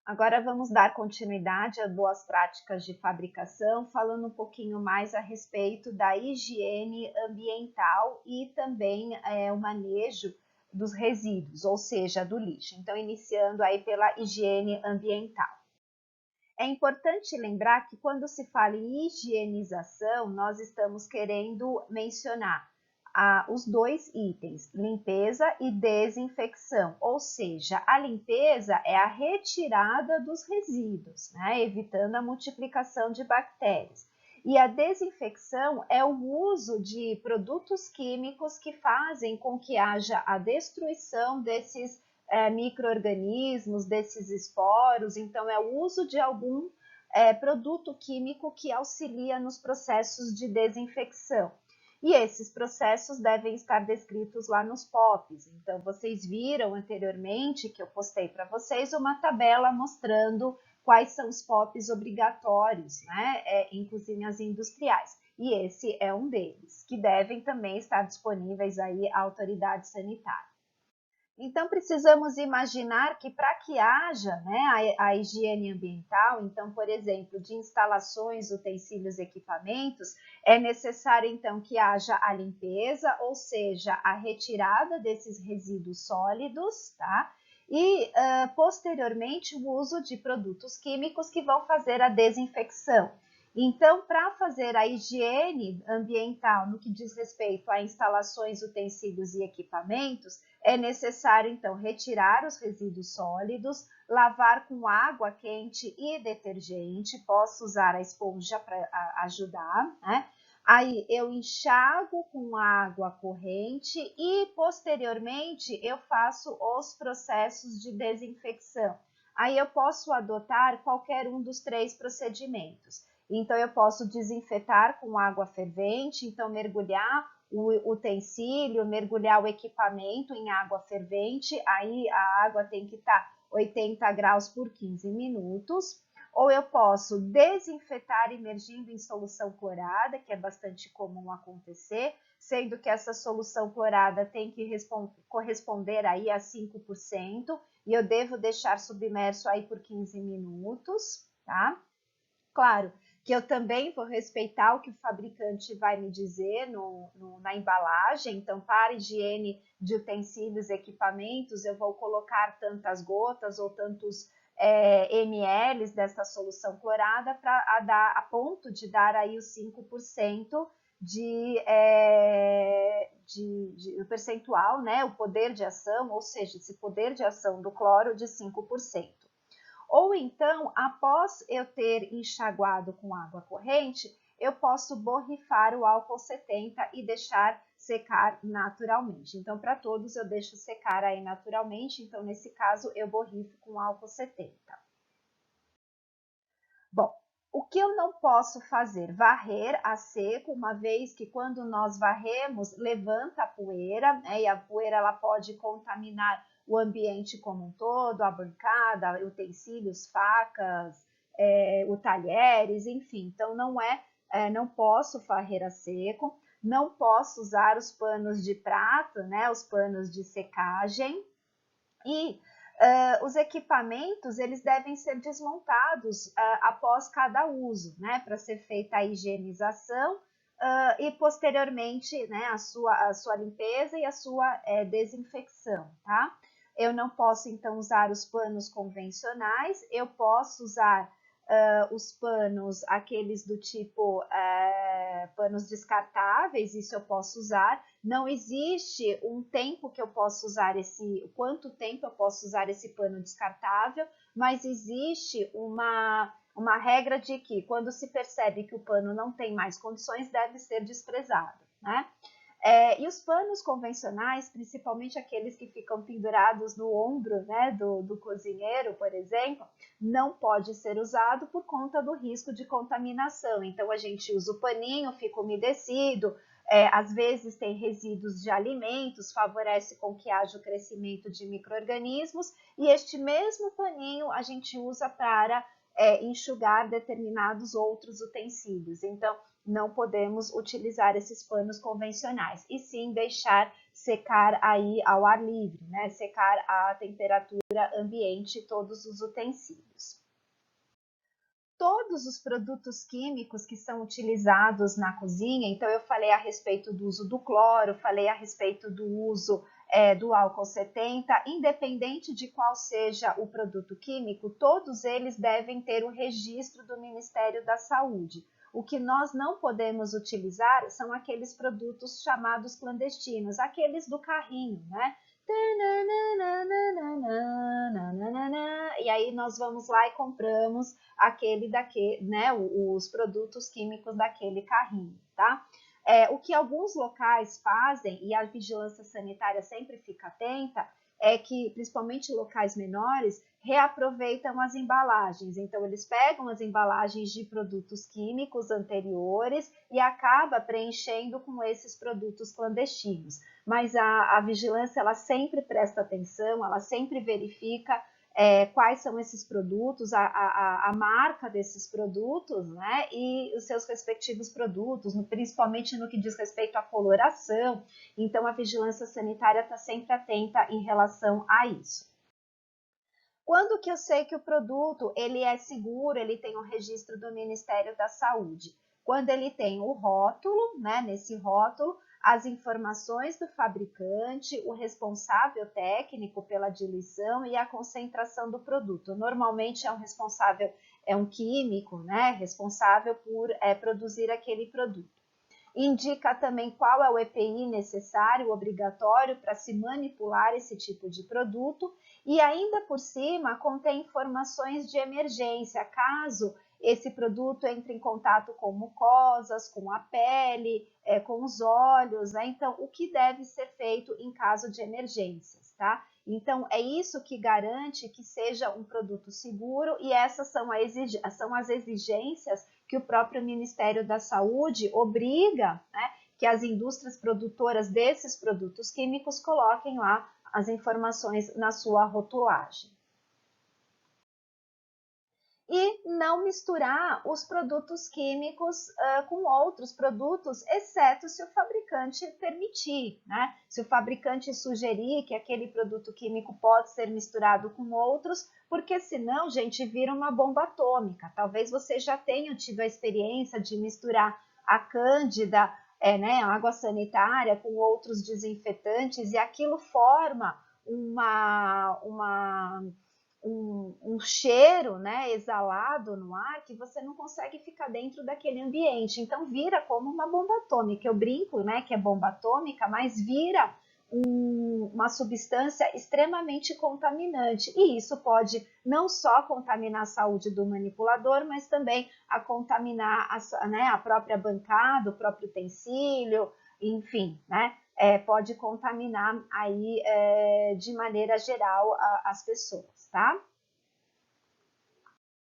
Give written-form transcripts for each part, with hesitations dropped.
Agora vamos dar continuidade a boas práticas de fabricação, falando um pouquinho mais a respeito da higiene ambiental e também o manejo dos resíduos, ou seja, do lixo. Então, iniciando aí pela higiene ambiental. É importante lembrar que quando se fala em higienização, nós estamos querendo mencionar os dois itens, limpeza e desinfecção, ou seja, a limpeza é a retirada dos resíduos, né, evitando a multiplicação de bactérias. E a desinfecção é o uso de produtos químicos que fazem com que haja a destruição desses micro-organismos, desses esporos. Então, é o uso de algum produto químico que auxilia nos processos de desinfecção. E esses processos devem estar descritos lá nos POPs. Então, vocês viram anteriormente que eu postei para vocês uma tabela mostrando quais são os POPs obrigatórios, né, em cozinhas industriais. E esse é um deles, que devem também estar disponíveis aí à autoridade sanitária. Então, precisamos imaginar que para que haja, né, a higiene ambiental, então, por exemplo, de instalações, utensílios, equipamentos, é necessário, então, que haja a limpeza, ou seja, a retirada desses resíduos sólidos, tá? E, posteriormente, o uso de produtos químicos que vão fazer a desinfecção. Então, para fazer a higiene ambiental no que diz respeito a instalações, utensílios e equipamentos, é necessário, então, retirar os resíduos sólidos, lavar com água quente e detergente, posso usar a esponja para ajudar, né? Aí eu enxago com água corrente e, posteriormente, eu faço os processos de desinfecção. Aí eu posso adotar qualquer um dos três procedimentos. Então, eu posso desinfetar com água fervente, então mergulhar o utensílio, mergulhar o equipamento em água fervente, aí a água tem que estar 80 graus por 15 minutos. Ou eu posso desinfetar imergindo em solução clorada, que é bastante comum acontecer, sendo que essa solução clorada tem que corresponder aí a 5%, e eu devo deixar submerso aí por 15 minutos, tá? Claro que eu também vou respeitar o que o fabricante vai me dizer na embalagem. Então, para higiene de utensílios e equipamentos, eu vou colocar tantas gotas ou tantos ml dessa solução clorada para dar a ponto de dar aí os 5% o percentual, né, o poder de ação, ou seja, esse poder de ação do cloro de 5%. Ou então, após eu ter enxaguado com água corrente, eu posso borrifar o álcool 70 e deixar secar naturalmente. Então, para todos eu deixo secar aí naturalmente, então nesse caso eu borrifo com álcool 70. Bom, o que eu não posso fazer? Varrer a seco, uma vez que quando nós varremos, levanta a poeira, né, e a poeira ela pode contaminar o ambiente como um todo, a bancada, utensílios, facas, o talheres, enfim. Então, não posso varrer a seco, não posso usar os panos de prato, né, os panos de secagem, e os equipamentos eles devem ser desmontados após cada uso, né, para ser feita a higienização e posteriormente, né, a sua limpeza e a sua desinfecção, tá? Eu não posso então usar os panos convencionais, eu posso usar os panos, aqueles do tipo panos descartáveis, isso eu posso usar. Não existe um tempo que eu posso usar quanto tempo eu posso usar esse pano descartável, mas existe uma regra de que quando se percebe que o pano não tem mais condições, deve ser desprezado, né? E os panos convencionais, principalmente aqueles que ficam pendurados no ombro, né, do cozinheiro, por exemplo, não pode ser usado por conta do risco de contaminação. Então, a gente usa o paninho, fica umedecido, às vezes tem resíduos de alimentos, favorece com que haja o crescimento de micro-organismos, e este mesmo paninho a gente usa para enxugar determinados outros utensílios. Então, não podemos utilizar esses panos convencionais, e sim deixar secar aí ao ar livre, né? Secar a temperatura ambiente todos os utensílios. Todos os produtos químicos que são utilizados na cozinha, então eu falei a respeito do uso do cloro, falei a respeito do uso do álcool 70, independente de qual seja o produto químico, todos eles devem ter o registro do Ministério da Saúde. O que nós não podemos utilizar são aqueles produtos chamados clandestinos, aqueles do carrinho, né? E aí nós vamos lá e compramos né, os produtos químicos daquele carrinho, tá? O que alguns locais fazem, e a vigilância sanitária sempre fica atenta, é que, principalmente locais menores, reaproveitam as embalagens. Então, eles pegam as embalagens de produtos químicos anteriores e acaba preenchendo com esses produtos clandestinos. Mas a vigilância, ela sempre presta atenção, ela sempre verifica quais são esses produtos, a marca desses produtos, né, e os seus respectivos produtos, principalmente no que diz respeito à coloração. Então, a vigilância sanitária está sempre atenta em relação a isso. Quando que eu sei que o produto ele é seguro, ele tem um registro do Ministério da Saúde? Quando ele tem o rótulo, né, nesse rótulo, as informações do fabricante, o responsável técnico pela diluição e a concentração do produto. Normalmente é um químico, né, responsável por produzir aquele produto. Indica também qual é o EPI necessário, obrigatório para se manipular esse tipo de produto e ainda por cima contém informações de emergência, caso esse produto entre em contato com mucosas, com a pele, com os olhos, né? Então, o que deve ser feito em caso de emergências, tá? Então, é isso que garante que seja um produto seguro e essas são as exigências que o próprio Ministério da Saúde obriga, né, que as indústrias produtoras desses produtos químicos coloquem lá as informações na sua rotulagem. E não misturar os produtos químicos com outros produtos, exceto se o fabricante permitir, né? Se o fabricante sugerir que aquele produto químico pode ser misturado com outros, porque senão, gente, vira uma bomba atômica. Talvez você já tenha tido a experiência de misturar a cândida, né, a água sanitária com outros desinfetantes e aquilo forma um cheiro, né, exalado no ar que você não consegue ficar dentro daquele ambiente. Então vira como uma bomba atômica. Eu brinco, né, que é bomba atômica, mas vira uma substância extremamente contaminante. E isso pode não só contaminar a saúde do manipulador, mas também a contaminar a própria bancada, o próprio utensílio, enfim, né? Pode contaminar aí de maneira geral as pessoas, tá?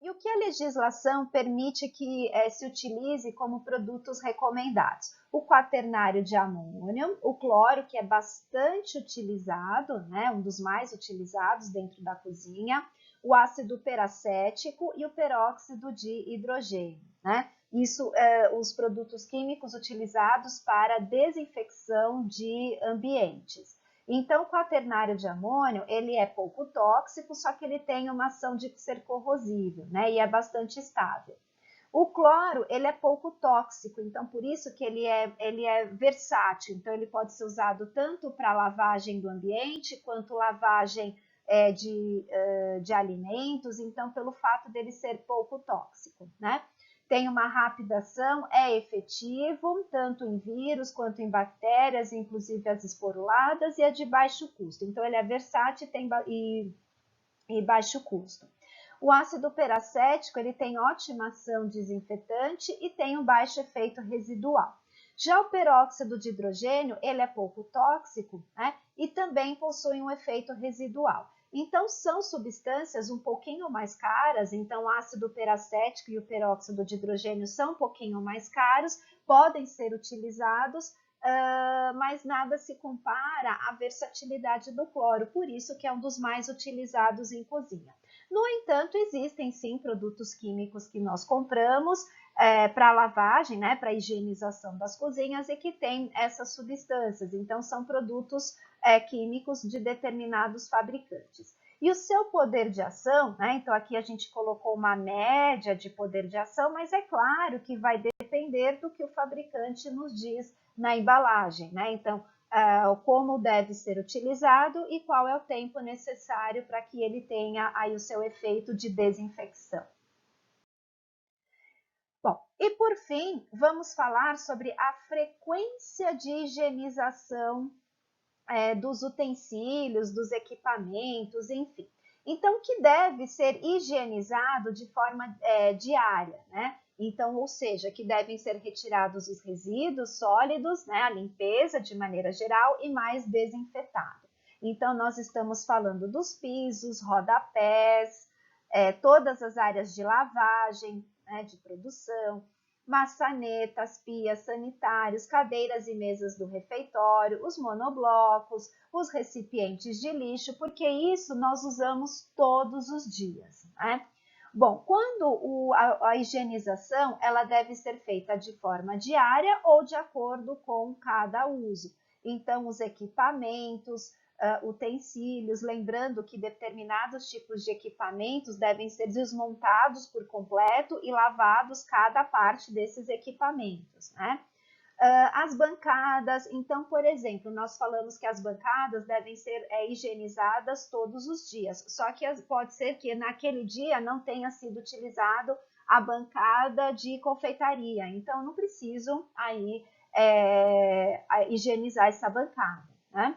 E o que a legislação permite que se utilize como produtos recomendados? O quaternário de amônio, o cloro, que é bastante utilizado, né, um dos mais utilizados dentro da cozinha, o ácido peracético e o peróxido de hidrogênio, né? Isso, os produtos químicos utilizados para desinfecção de ambientes. Então, o quaternário de amônio, ele é pouco tóxico, só que ele tem uma ação de ser corrosivo, né? E é bastante estável. O cloro, ele é pouco tóxico, então por isso que ele é versátil. Então, ele pode ser usado tanto para lavagem do ambiente, quanto lavagem de alimentos, então pelo fato dele ser pouco tóxico, né? Tem uma rápida ação, é efetivo, tanto em vírus quanto em bactérias, inclusive as esporuladas, e é de baixo custo. Então, ele é versátil e baixo custo. O ácido peracético, ele tem ótima ação desinfetante e tem um baixo efeito residual. Já o peróxido de hidrogênio, ele é pouco tóxico, né? E também possui um efeito residual. Então, são substâncias um pouquinho mais caras, então o ácido peracético e o peróxido de hidrogênio são um pouquinho mais caros, podem ser utilizados, mas nada se compara à versatilidade do cloro, por isso que é um dos mais utilizados em cozinha. No entanto, existem sim produtos químicos que nós compramos para lavagem, né, para higienização das cozinhas e que tem essas substâncias. Então, são produtos químicos de determinados fabricantes. E o seu poder de ação, né, então aqui a gente colocou uma média de poder de ação, mas é claro que vai depender do que o fabricante nos diz na embalagem, né? Então, como deve ser utilizado e qual é o tempo necessário para que ele tenha aí o seu efeito de desinfecção. Bom, e por fim, vamos falar sobre a frequência de higienização dos utensílios, dos equipamentos, enfim. Então, que deve ser higienizado de forma diária, né? Então, ou seja, que devem ser retirados os resíduos sólidos, né? A limpeza de maneira geral e mais desinfetado. Então, nós estamos falando dos pisos, rodapés, todas as áreas de lavagem, né, de produção, maçanetas, pias, sanitários, cadeiras e mesas do refeitório, os monoblocos, os recipientes de lixo, porque isso nós usamos todos os dias, né? Bom, quando a higienização, ela deve ser feita de forma diária ou de acordo com cada uso. Então, os equipamentos, utensílios, lembrando que determinados tipos de equipamentos devem ser desmontados por completo e lavados cada parte desses equipamentos, né? As bancadas, então, por exemplo, nós falamos que as bancadas devem ser higienizadas todos os dias, só que pode ser que naquele dia não tenha sido utilizado a bancada de confeitaria, então não preciso aí higienizar essa bancada, né?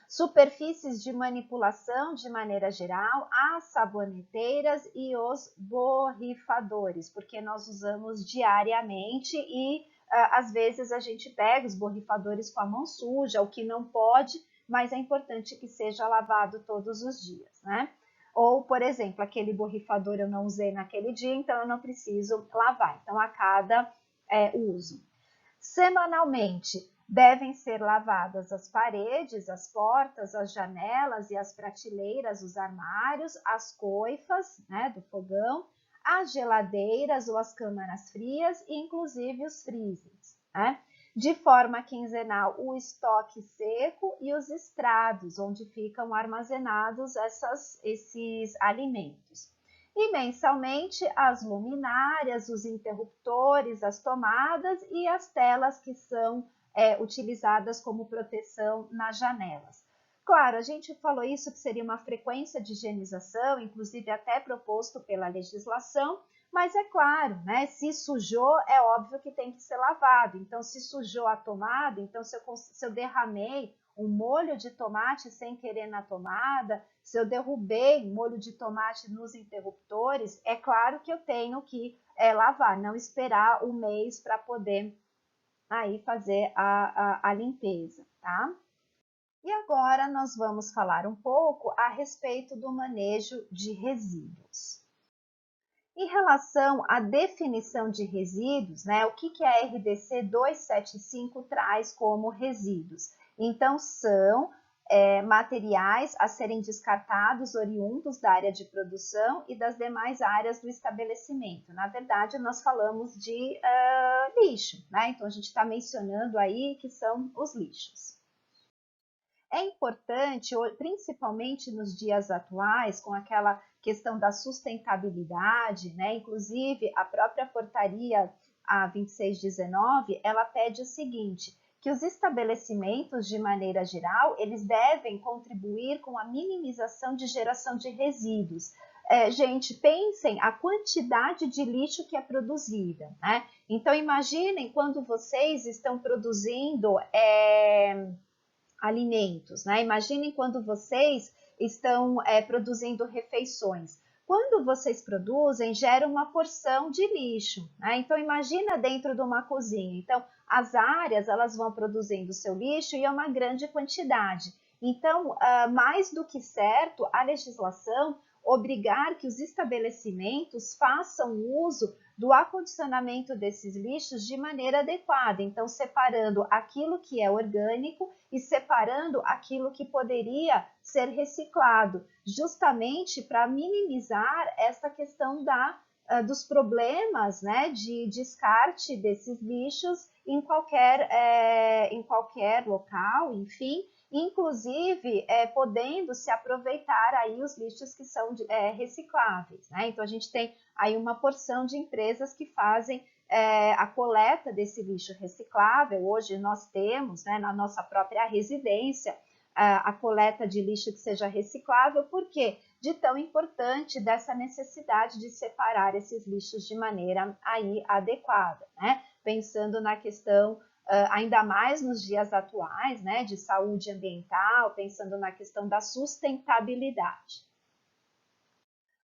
Superfícies de manipulação de maneira geral, as saboneteiras e os borrifadores, porque nós usamos diariamente e às vezes a gente pega os borrifadores com a mão suja, o que não pode, mas é importante que seja lavado todos os dias, né? Ou, por exemplo, aquele borrifador eu não usei naquele dia, então eu não preciso lavar. Então, a cada uso. Semanalmente, devem ser lavadas as paredes, as portas, as janelas e as prateleiras, os armários, as coifas, né, do fogão, as geladeiras ou as câmaras frias, inclusive os freezers, né? De forma quinzenal, o estoque seco e os estrados, onde ficam armazenados esses alimentos. E mensalmente, as luminárias, os interruptores, as tomadas e as telas que são utilizadas como proteção nas janelas. Claro, a gente falou isso que seria uma frequência de higienização, inclusive até proposto pela legislação, mas é claro, né? Se sujou, é óbvio que tem que ser lavado. Então, se sujou a tomada, então se eu derramei um molho de tomate sem querer na tomada, se eu derrubei molho de tomate nos interruptores, é claro que eu tenho que lavar, não esperar um mês para poder aí fazer a limpeza, tá? E agora nós vamos falar um pouco a respeito do manejo de resíduos. Em relação à definição de resíduos, né, o que a RDC 275 traz como resíduos? Então, são materiais a serem descartados oriundos da área de produção e das demais áreas do estabelecimento. Na verdade, nós falamos de lixo, né? Então, a gente está mencionando aí que são os lixos. É importante, principalmente nos dias atuais, com aquela questão da sustentabilidade, né? Inclusive, a própria portaria a 2619, ela pede o seguinte, que os estabelecimentos, de maneira geral, eles devem contribuir com a minimização de geração de resíduos. Gente, pensem a quantidade de lixo que é produzida, né? Então, imaginem quando vocês estão produzindo alimentos, né? Imaginem quando vocês estão produzindo refeições. Quando vocês produzem, gera uma porção de lixo, né? Então, imagina dentro de uma cozinha. Então, as áreas, elas vão produzindo seu lixo e é uma grande quantidade. Então, mais do que certo, a legislação obrigar que os estabelecimentos façam uso do acondicionamento desses lixos de maneira adequada, então separando aquilo que é orgânico e separando aquilo que poderia ser reciclado, justamente para minimizar essa questão dos problemas, né, de descarte desses lixos em qualquer local, enfim, inclusive podendo se aproveitar aí os lixos que são recicláveis, né? Então a gente tem aí uma porção de empresas que fazem a coleta desse lixo reciclável. Hoje nós temos, né, na nossa própria residência, a coleta de lixo que seja reciclável, por quê? De tão importante dessa necessidade de separar esses lixos de maneira aí adequada, né? Pensando na questão ainda mais nos dias atuais, né, de saúde ambiental, pensando na questão da sustentabilidade.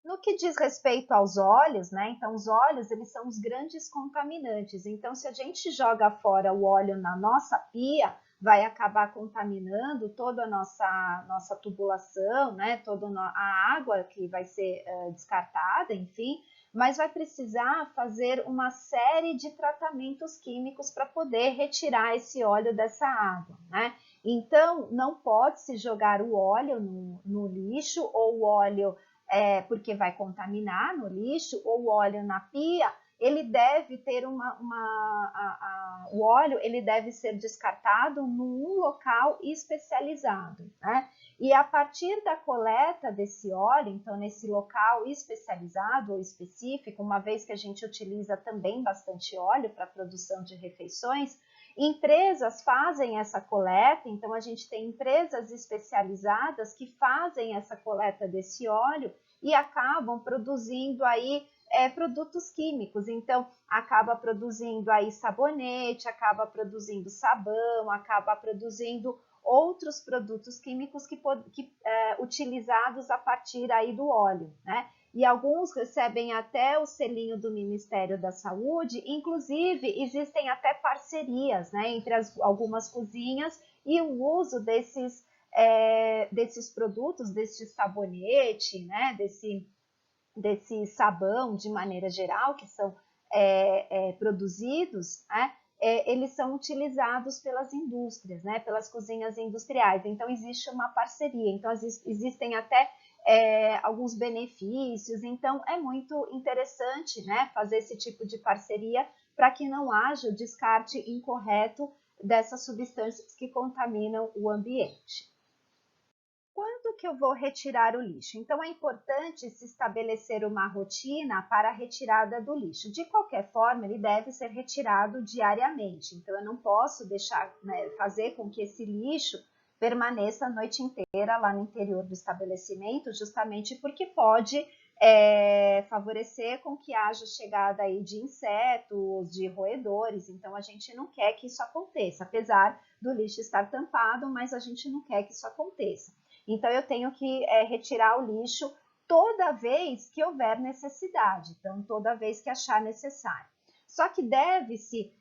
No que diz respeito aos óleos, né, então os óleos eles são os grandes contaminantes, então se a gente joga fora o óleo na nossa pia, vai acabar contaminando toda a nossa tubulação, né, toda a água que vai ser descartada, enfim, mas vai precisar fazer uma série de tratamentos químicos para poder retirar esse óleo dessa água, né? Então, não pode se jogar o óleo no lixo ou o óleo porque vai contaminar no lixo ou o óleo na pia. Ele deve ter o óleo ele deve ser descartado num local especializado, né? E a partir da coleta desse óleo, então nesse local especializado ou específico, uma vez que a gente utiliza também bastante óleo para a produção de refeições, empresas fazem essa coleta, então a gente tem empresas especializadas que fazem essa coleta desse óleo e acabam produzindo aí produtos químicos, então acaba produzindo aí sabonete, acaba produzindo sabão, acaba produzindo outros produtos químicos utilizados a partir aí do óleo, né? E alguns recebem até o selinho do Ministério da Saúde, inclusive existem até parcerias, né, entre algumas cozinhas e o uso desses produtos, desse sabonete, né, desse sabão de maneira geral, que são produzidos, né, eles são utilizados pelas indústrias, né, pelas cozinhas industriais. Então, existe uma parceria. Então, existem até alguns benefícios. Então, é muito interessante, né, fazer esse tipo de parceria para que não haja o descarte incorreto dessas substâncias que contaminam o ambiente. Quando que eu vou retirar o lixo? Então, é importante se estabelecer uma rotina para a retirada do lixo. De qualquer forma, ele deve ser retirado diariamente. Então, eu não posso deixar, né, fazer com que esse lixo permaneça a noite inteira lá no interior do estabelecimento, justamente porque pode favorecer com que haja chegada aí de insetos, de roedores. Então, a gente não quer que isso aconteça, apesar do lixo estar tampado, mas a gente não quer que isso aconteça. Então, eu tenho que retirar o lixo toda vez que houver necessidade, então, toda vez que achar necessário. Só que deve-se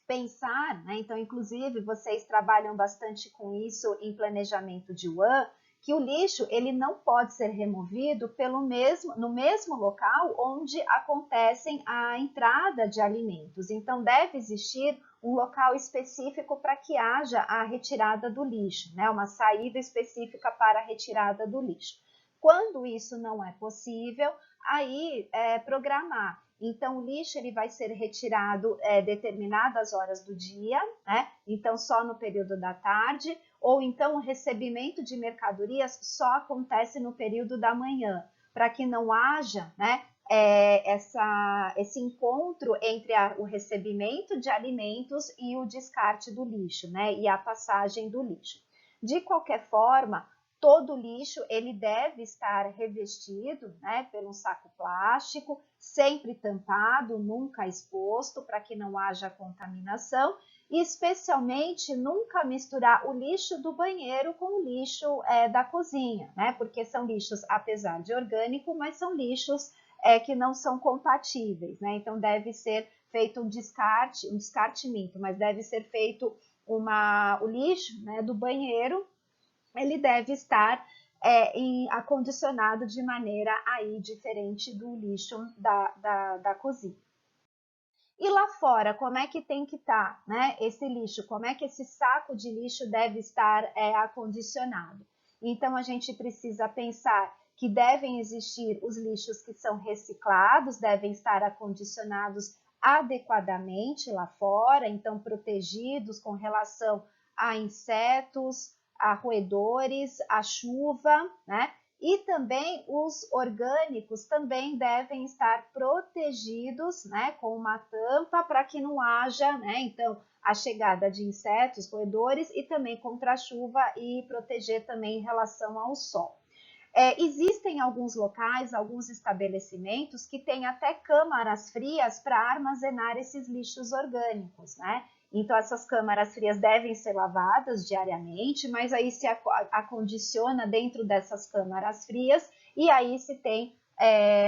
pensar, né? Então, inclusive, vocês trabalham bastante com isso em planejamento de WAN, que o lixo ele não pode ser removido no mesmo local onde acontecem a entrada de alimentos. Então, deve existir um local específico para que haja a retirada do lixo, né? Uma saída específica para a retirada do lixo. Quando isso não é possível, aí programar. Então, o lixo ele vai ser retirado determinadas horas do dia, né? Então, só no período da tarde, ou então o recebimento de mercadorias só acontece no período da manhã, para que não haja, né, esse encontro entre o recebimento de alimentos e o descarte do lixo, né, e a passagem do lixo. De qualquer forma, todo lixo ele deve estar revestido, né, por um saco plástico, sempre tampado, nunca exposto, para que não haja contaminação, e especialmente nunca misturar o lixo do banheiro com o lixo da cozinha, né, porque são lixos, apesar de orgânico, mas são lixos que não são compatíveis, né, então deve ser feito um descarte minto, mas deve ser feito o lixo, né, do banheiro, ele deve estar acondicionado de maneira aí diferente do lixo da cozinha. E lá fora, como é que tem que estar, né, esse lixo? Como é que esse saco de lixo deve estar acondicionado? Então, a gente precisa pensar que devem existir os lixos que são reciclados, devem estar acondicionados adequadamente lá fora, então protegidos com relação a insetos, a roedores, a chuva, né? E também os orgânicos também devem estar protegidos, né, com uma tampa para que não haja, né, então, a chegada de insetos, roedores e também contra a chuva e proteger também em relação ao sol. Existem alguns locais, alguns estabelecimentos que têm até câmaras frias para armazenar esses lixos orgânicos, né? Então, essas câmaras frias devem ser lavadas diariamente, mas aí se acondiciona dentro dessas câmaras frias e aí se tem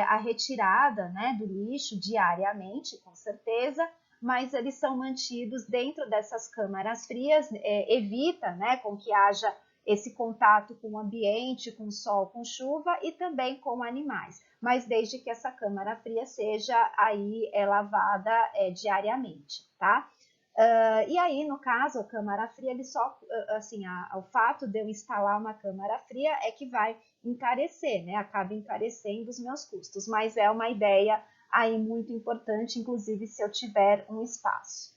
a retirada, né, do lixo diariamente, com certeza, mas eles são mantidos dentro dessas câmaras frias, evita, né, com que haja esse contato com o ambiente, com o sol, com chuva e também com animais, mas desde que essa câmara fria seja aí lavada diariamente, tá? E aí, no caso, a câmara fria, ele só, assim, o fato de eu instalar uma câmara fria é que vai encarecer, né? Acaba encarecendo os meus custos, mas é uma ideia aí muito importante, inclusive se eu tiver um espaço.